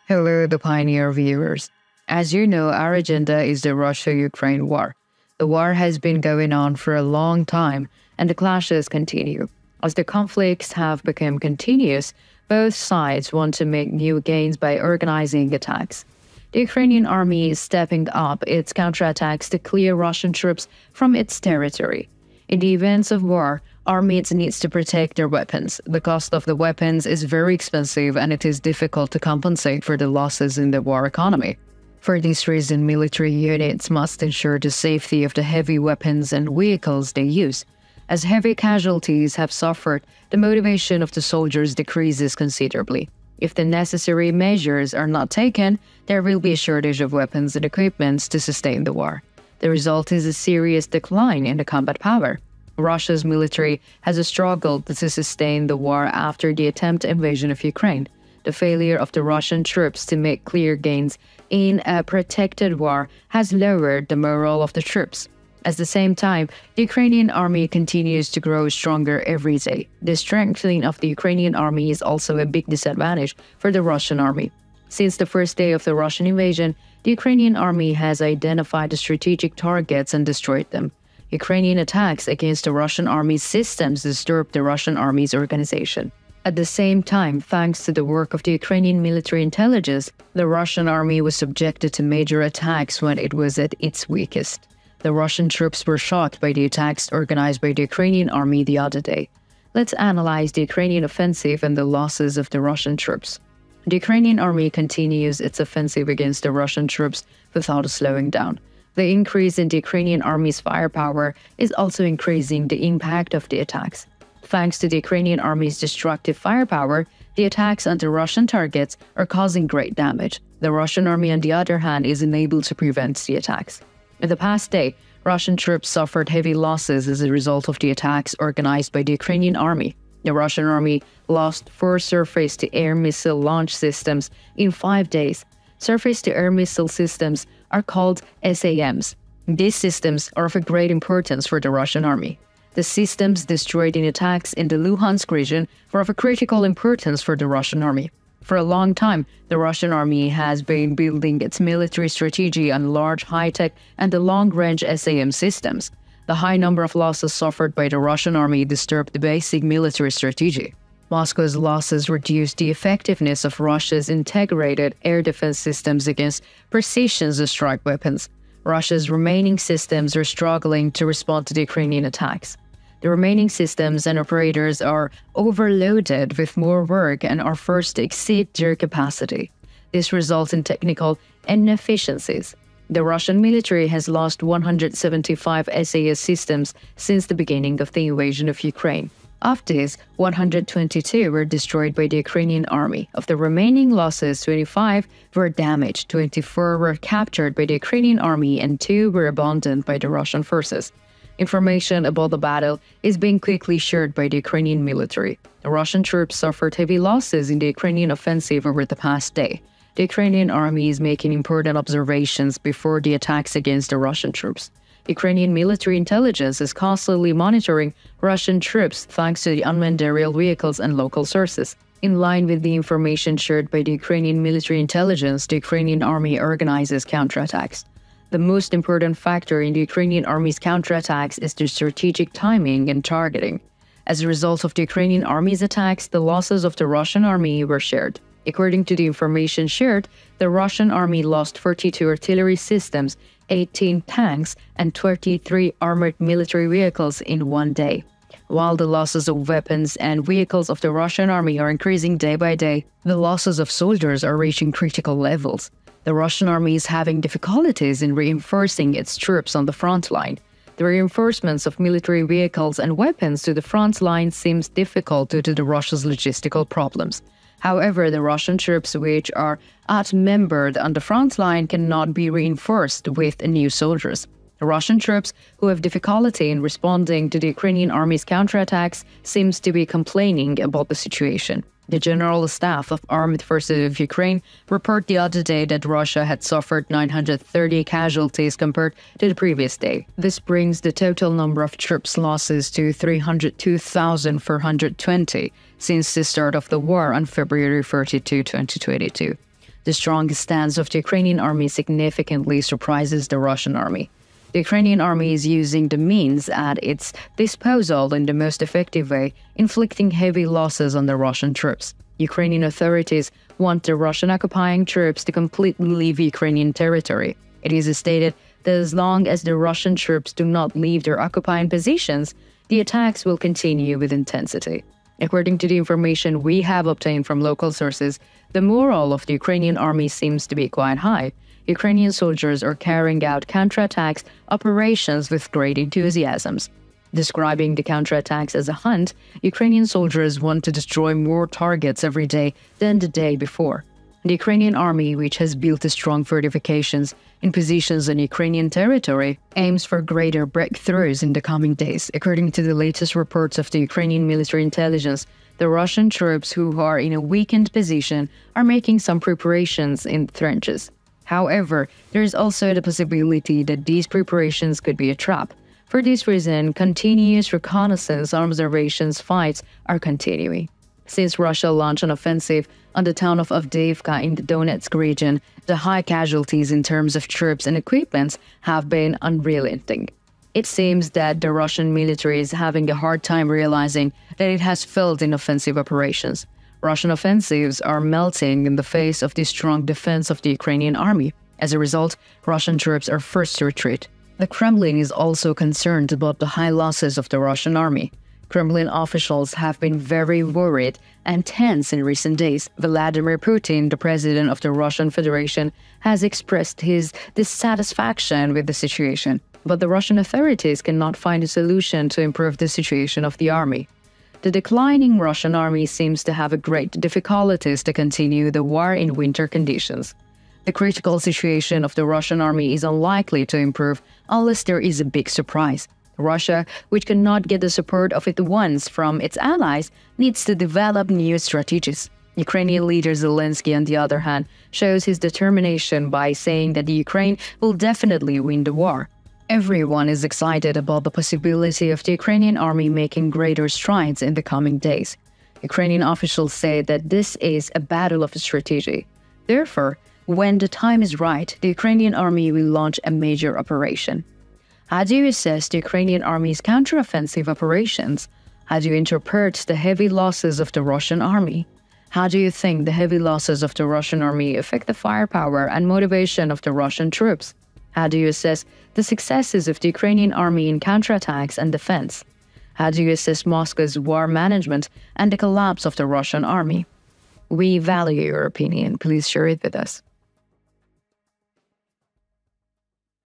Hello, the Pioneer viewers. As you know, our agenda is the Russia-Ukraine war. The war has been going on for a long time, and the clashes continue. As the conflicts have become continuous, both sides want to make new gains by organizing attacks. The Ukrainian army is stepping up its counterattacks to clear Russian troops from its territory. In the events of war, armies needs to protect their weapons. The cost of the weapons is very expensive and it is difficult to compensate for the losses in the war economy. For this reason, military units must ensure the safety of the heavy weapons and vehicles they use. As heavy casualties have suffered, the motivation of the soldiers decreases considerably. If the necessary measures are not taken, there will be a shortage of weapons and equipment to sustain the war. The result is a serious decline in the combat power. Russia's military has struggled to sustain the war after the attempted invasion of Ukraine. The failure of the Russian troops to make clear gains in a protected war has lowered the morale of the troops. At the same time, the Ukrainian army continues to grow stronger every day. The strengthening of the Ukrainian army is also a big disadvantage for the Russian army. Since the first day of the Russian invasion, the Ukrainian army has identified the strategic targets and destroyed them. Ukrainian attacks against the Russian army's systems disturbed the Russian army's organization. At the same time, thanks to the work of the Ukrainian military intelligence, the Russian army was subjected to major attacks when it was at its weakest. The Russian troops were shocked by the attacks organized by the Ukrainian army the other day. Let's analyze the Ukrainian offensive and the losses of the Russian troops. The Ukrainian army continues its offensive against the Russian troops without slowing down. The increase in the Ukrainian army's firepower is also increasing the impact of the attacks. Thanks to the Ukrainian army's destructive firepower, the attacks on the Russian targets are causing great damage. The Russian army, on the other hand, is unable to prevent the attacks. In the past day, Russian troops suffered heavy losses as a result of the attacks organized by the Ukrainian army. The Russian army lost 4 surface-to-air missile launch systems in 5 days. Surface-to-air missile systems are called SAMs. These systems are of great importance for the Russian army. The systems destroyed in attacks in the Luhansk region were of critical importance for the Russian army. For a long time, the Russian army has been building its military strategy on large high-tech and the long-range SAM systems. The high number of losses suffered by the Russian army disturbed the basic military strategy. Moscow's losses reduced the effectiveness of Russia's integrated air defense systems against precision strike weapons. Russia's remaining systems are struggling to respond to the Ukrainian attacks. The remaining systems and operators are overloaded with more work and are forced to exceed their capacity. This results in technical inefficiencies. The Russian military has lost 175 SAS systems since the beginning of the invasion of Ukraine. Of these, 122 were destroyed by the Ukrainian army. Of the remaining losses, 25 were damaged, 24 were captured by the Ukrainian army, and 2 were abandoned by the Russian forces. Information about the battle is being quickly shared by the Ukrainian military. The Russian troops suffered heavy losses in the Ukrainian offensive over the past day. The Ukrainian army is making important observations before the attacks against the Russian troops. Ukrainian military intelligence is constantly monitoring Russian troops thanks to the unmanned aerial vehicles and local sources. In line with the information shared by the Ukrainian military intelligence, the Ukrainian army organizes counterattacks. The most important factor in the Ukrainian army's counterattacks is their strategic timing and targeting. As a result of the Ukrainian army's attacks, the losses of the Russian army were shared. According to the information shared, the Russian army lost 42 artillery systems, 18 tanks, and 23 armored military vehicles in one day. While the losses of weapons and vehicles of the Russian army are increasing day by day, the losses of soldiers are reaching critical levels. The Russian army is having difficulties in reinforcing its troops on the front line. The reinforcements of military vehicles and weapons to the front line seems difficult due to Russia's logistical problems. However, the Russian troops which are outnumbered on the front line cannot be reinforced with new soldiers. The Russian troops who have difficulty in responding to the Ukrainian army's counterattacks seems to be complaining about the situation. The General Staff of Armed Forces of Ukraine reported the other day that Russia had suffered 930 casualties compared to the previous day. This brings the total number of troops losses to 302,420 since the start of the war on February 32, 2022. The strong stance of the Ukrainian army significantly surprises the Russian army. The Ukrainian army is using the means at its disposal in the most effective way, inflicting heavy losses on the Russian troops. Ukrainian authorities want the Russian occupying troops to completely leave Ukrainian territory. It is stated that as long as the Russian troops do not leave their occupying positions, the attacks will continue with intensity. According to the information we have obtained from local sources, the morale of the Ukrainian army seems to be quite high. Ukrainian soldiers are carrying out counterattacks operations with great enthusiasm. Describing the counterattacks as a hunt, Ukrainian soldiers want to destroy more targets every day than the day before. The Ukrainian army, which has built strong fortifications in positions on Ukrainian territory, aims for greater breakthroughs in the coming days. According to the latest reports of the Ukrainian military intelligence, the Russian troops who are in a weakened position are making some preparations in the trenches. However, there is also the possibility that these preparations could be a trap. For this reason, continuous reconnaissance observations fights are continuing. Since Russia launched an offensive on the town of Avdiivka in the Donetsk region, the high casualties in terms of troops and equipment have been unrelenting. It seems that the Russian military is having a hard time realizing that it has failed in offensive operations. Russian offensives are melting in the face of the strong defense of the Ukrainian army. As a result, Russian troops are forced to retreat. The Kremlin is also concerned about the high losses of the Russian army. Kremlin officials have been very worried and tense in recent days. Vladimir Putin, the president of the Russian Federation, has expressed his dissatisfaction with the situation. But the Russian authorities cannot find a solution to improve the situation of the army. The declining Russian army seems to have great difficulties to continue the war in winter conditions. The critical situation of the Russian army is unlikely to improve unless there is a big surprise. Russia, which cannot get the support of it once from its allies, needs to develop new strategies. Ukrainian leader Zelensky, on the other hand, shows his determination by saying that the Ukraine will definitely win the war. Everyone is excited about the possibility of the Ukrainian army making greater strides in the coming days. Ukrainian officials say that this is a battle of strategy. Therefore, when the time is right, the Ukrainian army will launch a major operation. How do you assess the Ukrainian army's counteroffensive operations? How do you interpret the heavy losses of the Russian army? How do you think the heavy losses of the Russian army affect the firepower and motivation of the Russian troops? How do you assess the successes of the Ukrainian army in counterattacks and defense? How do you assess Moscow's war management and the collapse of the Russian army? We value your opinion. Please share it with us.